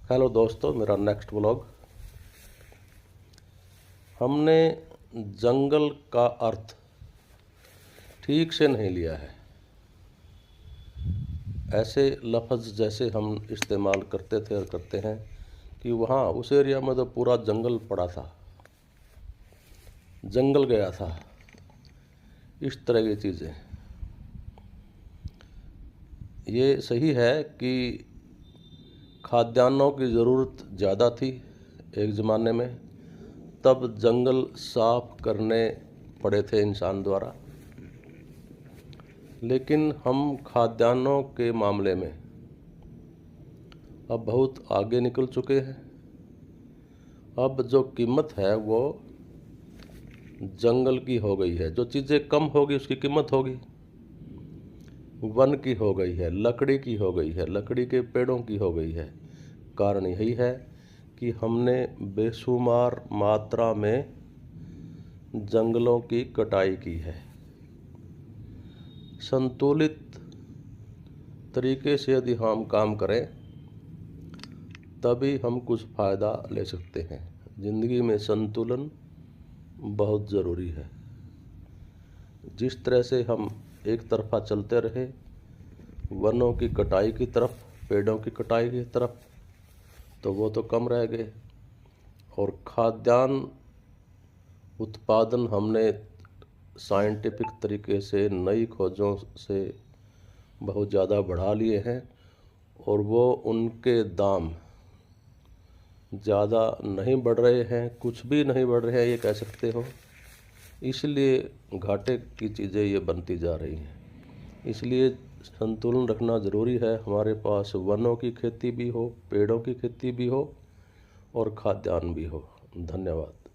Hello दोस्तों, मेरा next vlog. हमने जंगल का अर्थ ठीक से नहीं लिया है। ऐसे लफ्ज़ जैसे हम इस्तेमाल करते थे और करते हैं कि वहाँ उस एरिया में तो पूरा जंगल पड़ा था, जंगल गया था, इस तरह की चीज़ें। ये सही है कि खाद्यान्नों की ज़रूरत ज़्यादा थी एक ज़माने में, तब जंगल साफ करने पड़े थे इंसान द्वारा। लेकिन हम खाद्यान्नों के मामले में अब बहुत आगे निकल चुके हैं। अब जो कीमत है वो जंगल की हो गई है। जो चीज़ें कम होगी उसकी कीमत होगी। वन की हो गई है, लकड़ी की हो गई है, लकड़ी के पेड़ों की हो गई है। कारण यही है कि हमने बेशुमार मात्रा में जंगलों की कटाई की है। संतुलित तरीके से यदि हम काम करें तभी हम कुछ फ़ायदा ले सकते हैं। ज़िंदगी में संतुलन बहुत ज़रूरी है। जिस तरह से हम एक तरफा चलते रहे, वनों की कटाई की तरफ, पेड़ों की कटाई की तरफ, तो वो तो कम रह गए। और खाद्यान्न उत्पादन हमने साइंटिफिक तरीके से नई खोजों से बहुत ज़्यादा बढ़ा लिए हैं और वो उनके दाम ज़्यादा नहीं बढ़ रहे हैं, कुछ भी नहीं बढ़ रहे हैं ये कह सकते हो। इसलिए घाटे की चीज़ें ये बनती जा रही हैं। इसलिए संतुलन रखना ज़रूरी है। हमारे पास वनों की खेती भी हो, पेड़ों की खेती भी हो और खाद्यान्न भी हो। धन्यवाद।